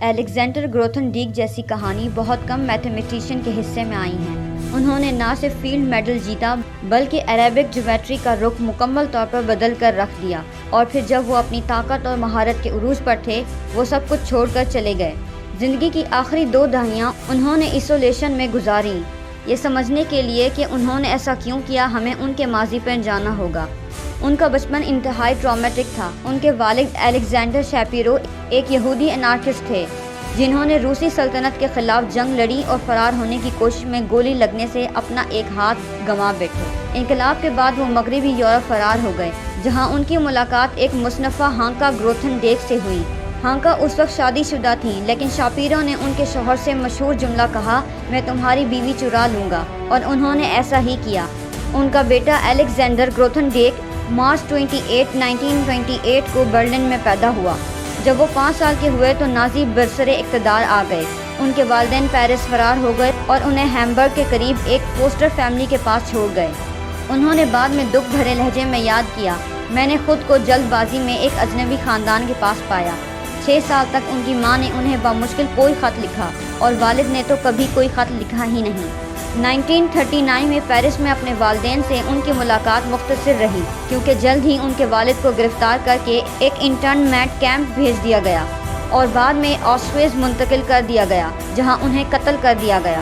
Alexander Grothendieck جیسی کہانی بہت کم میتھمیٹیشین کے حصے میں آئی ہیں۔ انہوں نے نہ صرف فیلڈ میڈل جیتا بلکہ عربک جیومیٹری کا رخ مکمل طور پر بدل کر رکھ دیا، اور پھر جب وہ اپنی طاقت اور مہارت کے عروج پر تھے وہ سب کچھ چھوڑ کر چلے گئے۔ زندگی کی آخری 2 دہائیاں انہوں نے ایسولیشن میں گزاریں۔ یہ سمجھنے کے لیے کہ انہوں نے ایسا کیوں کیا ہمیں ان کے ماضی پر جانا ہوگا۔ ان کا بچپن انتہائی ٹرامیٹک تھا۔ ان کے والد الیگزینڈر شاپیرو ایک یہودی انارکسٹ تھے جنہوں نے روسی سلطنت کے خلاف جنگ لڑی اور فرار ہونے کی کوشش میں گولی لگنے سے اپنا ایک ہاتھ گنوا بیٹھے۔ انقلاب کے بعد وہ مغربی یورپ فرار ہو گئے، جہاں ان کی ملاقات ایک مصنفہ ہانکا گروتھنڈیک سے ہوئی۔ ہانکا اس وقت شادی شدہ تھیں، لیکن شاپیرو نے ان کے شوہر سے مشہور جملہ کہا، میں تمہاری بیوی چرا لوں گا، اور انہوں نے ایسا ہی کیا۔ ان کا بیٹا الیگزینڈر گروتھنڈیک مارچ 28، 1928 کو برلن میں پیدا ہوا۔ جب وہ 5 سال کے ہوئے تو نازی برسر اقتدار آ گئے۔ ان کے والدین پیرس فرار ہو گئے اور انہیں ہیمبرگ کے قریب ایک فوسٹر فیملی کے پاس چھوڑ گئے۔ انہوں نے بعد میں دکھ بھرے لہجے میں یاد کیا، میں نے خود کو جلد بازی میں ایک اجنبی خاندان کے پاس پایا۔ 6 سال تک ان کی ماں نے انہیں بامشکل کوئی خط لکھا اور والد نے تو کبھی کوئی خط لکھا ہی نہیں۔ 1939 میں پیرس میں اپنے والدین سے ان کی ملاقات مختصر رہی، کیونکہ جلد ہی ان کے والد کو گرفتار کر کے ایک انٹرنمنٹ کیمپ بھیج دیا گیا اور بعد میں آسٹریز منتقل کر دیا گیا، جہاں انہیں قتل کر دیا گیا۔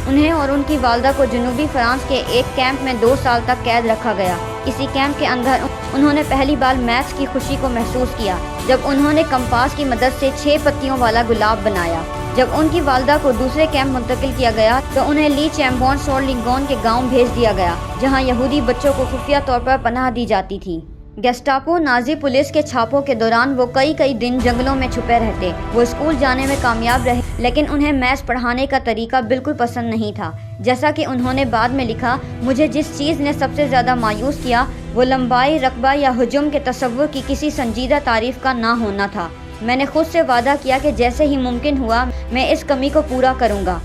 انہیں اور ان کی والدہ کو جنوبی فرانس کے ایک کیمپ میں 2 سال تک قید رکھا گیا۔ اسی کیمپ کے اندر انہوں نے پہلی بار میتھس کی خوشی کو محسوس کیا جب انہوں نے کمپاس کی مدد سے 6 پتیوں والا گلاب بنایا۔ جب ان کی والدہ کو دوسرے کیمپ منتقل کیا گیا تو انہیں لی چیمبون سورلنگون کے گاؤں بھیج دیا گیا، جہاں یہودی بچوں کو خفیہ طور پر پناہ دی جاتی تھی۔ گیسٹاپو نازی پولیس کے چھاپوں کے دوران وہ کئی دن جنگلوں میں چھپے رہتے۔ وہ اسکول جانے میں کامیاب رہے، لیکن انہیں میتھس پڑھانے کا طریقہ بالکل پسند نہیں تھا۔ جیسا کہ انہوں نے بعد میں لکھا، مجھے جس چیز نے سب سے زیادہ مایوس کیا وہ لمبائی، رقبہ یا حجم کے تصور کی کسی سنجیدہ تعریف کا نہ ہونا تھا۔ میں نے خود سے وعدہ کیا کہ جیسے ہی ممکن ہوا میں اس کمی کو پورا کروں گا۔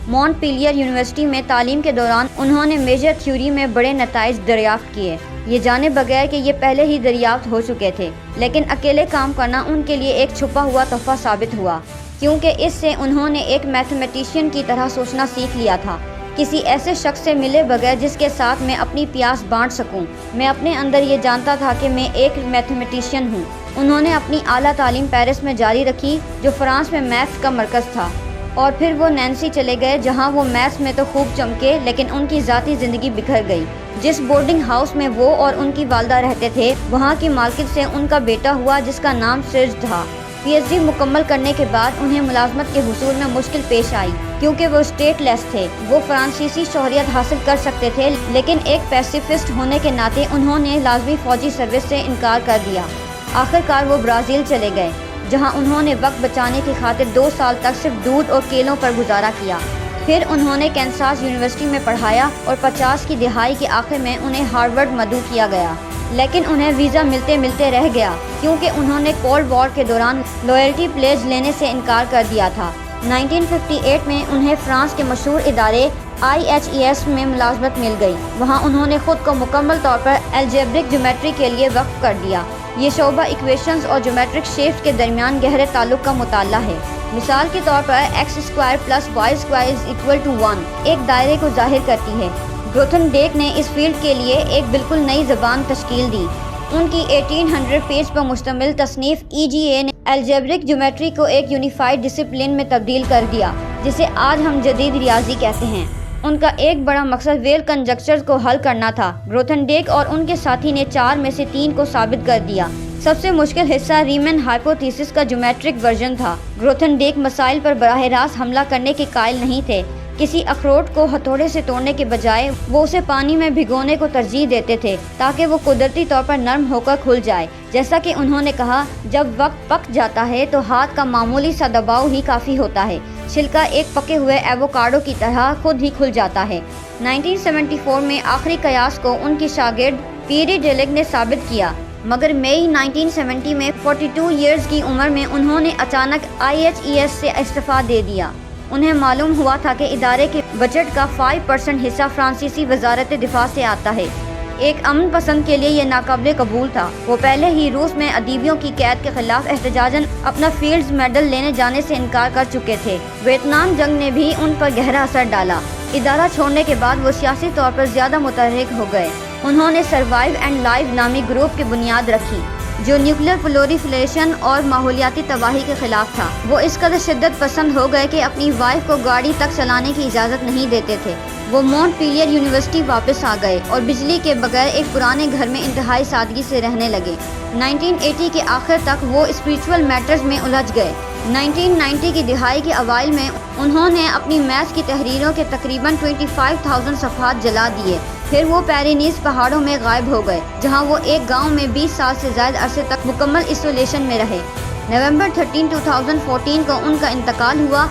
مونٹ پیلیئر یونیورسٹی میں تعلیم کے دوران انہوں نے میجر تھیوری میں بڑے نتائج دریافت کیے، یہ جانے بغیر کہ یہ پہلے ہی دریافت ہو چکے تھے، لیکن اکیلے کام کرنا ان کے لیے ایک چھپا ہوا تحفہ ثابت ہوا، کیونکہ اس سے انہوں نے ایک میتھمیٹیشین کی طرح سوچنا سیکھ لیا تھا، کسی ایسے شخص سے ملے بغیر جس کے ساتھ میں اپنی پیاس بانٹ سکوں۔ میں اپنے اندر یہ جانتا تھا کہ میں ایک میتھمیٹیشین ہوں۔ انہوں نے اپنی اعلیٰ تعلیم پیرس میں جاری رکھی، جو فرانس میں میتھس کا مرکز تھا، اور پھر وہ نینسی چلے گئے، جہاں وہ میتھس میں تو خوب چمکے، لیکن ان کی ذاتی زندگی بکھر گئی۔ جس بورڈنگ ہاؤس میں وہ اور ان کی والدہ رہتے تھے، وہاں کی مالکن سے ان کا بیٹا ہوا جس کا نام سرج تھا۔ پی ایچ ڈی مکمل کرنے کے بعد انہیں ملازمت کے حصول میں مشکل پیش آئی، کیونکہ وہ اسٹیٹ لیس تھے۔ وہ فرانسیسی شہریت حاصل کر سکتے تھے، لیکن ایک پیسیفسٹ ہونے کے ناطے انہوں نے لازمی فوجی سروس سے انکار کر دیا۔ آخرکار وہ برازیل چلے گئے، جہاں انہوں نے وقت بچانے کی خاطر 2 سال تک صرف دودھ اور کیلوں پر گزارا کیا۔ پھر انہوں نے کینساس یونیورسٹی میں پڑھایا اور 50 کی دہائی کے آخر میں انہیں ہارورڈ مدعو کیا گیا، لیکن انہیں ویزا ملتے رہ گیا، کیونکہ انہوں نے کولڈ وار کے دوران لائلٹی پلیج لینے سے انکار کر دیا تھا۔ 1958 میں انہیں فرانس کے مشہور ادارے IHES میں ملازمت مل گئی۔ وہاں انہوں نے خود کو مکمل طور پر الجبرک جیومیٹری کے لیے وقف کر دیا۔ یہ شعبہ ایکویشنز اور جیومیٹرک شیپس کے درمیان گہرے تعلق کا مطالعہ ہے۔ مثال کے طور پر x² + y² = 1 ایک دائرے کو ظاہر کرتی ہے۔ گروتھنڈیک نے اس فیلڈ کے لیے ایک بالکل نئی زبان تشکیل دی۔ ان کی 1800 پیج پر مشتمل تصنیف EGA نے الجبرک جیومیٹری کو ایک یونیفائڈ ڈسپلن میں تبدیل کر دیا، جسے آج ہم جدید ریاضی کہتے ہیں۔ ان کا ایک بڑا مقصد ویل کنجکچرز کو حل کرنا تھا۔ گروتھنڈیک اور ان کے ساتھی نے 4 میں سے 3 کو ثابت کر دیا۔ سب سے مشکل حصہ ریمن ہائپوتھیسس کا جیومیٹرک ورژن تھا۔ گروتھنڈیک مسائل پر براہ راست حملہ کرنے کے قائل نہیں تھے۔ کسی اخروٹ کو ہتھوڑے سے توڑنے کے بجائے وہ اسے پانی میں بھگونے کو ترجیح دیتے تھے تاکہ وہ قدرتی طور پر نرم ہو کر کھل جائے۔ جیسا کہ انہوں نے کہا، جب وقت پک جاتا ہے تو ہاتھ کا معمولی سا دباؤ ہی کافی ہوتا ہے، چھلکا ایک پکے ہوئے ایووکاڈو کی طرح خود ہی کھل جاتا ہے۔ 1974 میں آخری قیاس کو ان کی شاگرد پیری ڈیلگ نے ثابت کیا، مگر مئی 1970 میں 42 ایئرز کی عمر میں انہوں نے اچانک IHES سے استعفیٰ دے دیا۔ انہیں معلوم ہوا تھا کہ ادارے کے بجٹ کا 5% حصہ فرانسیسی وزارت دفاع سے آتا ہے۔ ایک امن پسند کے لیے یہ ناقابل قبول تھا۔ وہ پہلے ہی روس میں ادیبیوں کی قید کے خلاف احتجاجاً اپنا فیلڈز میڈل لینے جانے سے انکار کر چکے تھے۔ ویتنام جنگ نے بھی ان پر گہرا اثر ڈالا۔ ادارہ چھوڑنے کے بعد وہ سیاسی طور پر زیادہ متحرک ہو گئے۔ انہوں نے سروائیو اینڈ لائیو نامی گروپ کی بنیاد رکھی جو نیوکلیر پرولیفریشن اور ماحولیاتی تباہی کے خلاف تھا۔ وہ اس قدر شدت پسند ہو گئے کہ اپنی وائف کو گاڑی تک چلانے کی اجازت نہیں دیتے تھے۔ وہ مونٹ پیلیئر یونیورسٹی واپس آ گئے اور بجلی کے بغیر ایک پرانے گھر میں انتہائی سادگی سے رہنے لگے۔ 1980 کے آخر تک وہ اسپریچول میٹرز میں الجھ گئے۔ 1990 کی دہائی کے اوائل میں انہوں نے اپنی میتھس کی تحریروں کے تقریباً 25,000 صفحات جلا دیے۔ پھر وہ پیرینیز پہاڑوں میں غائب ہو گئے جہاں وہ ایک گاؤں میں 20 سال سے زائد عرصے تک مکمل آئسولیشن میں رہے۔ نومبر 13، 2014 کو ان کا انتقال ہوا۔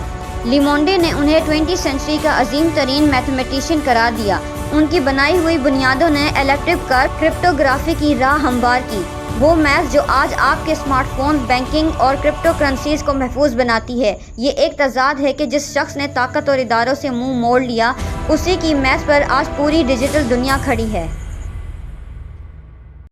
لیمونڈے نے انہیں 20 سینچری کا عظیم ترین میتھمیٹیشین قرار دیا۔ ان کی بنائی ہوئی بنیادوں نے الیپٹک کرو کرپٹوگرافی کی راہ ہموار کی، وہ میتھ جو آج آپ کے اسمارٹ فون، بینکنگ اور کرپٹو کرنسیز کو محفوظ بناتی ہے۔ یہ ایک تضاد ہے کہ جس شخص نے طاقت اور اداروں سے منہ موڑ لیا، اسی کی میتھ پر آج پوری ڈیجیٹل دنیا کھڑی ہے۔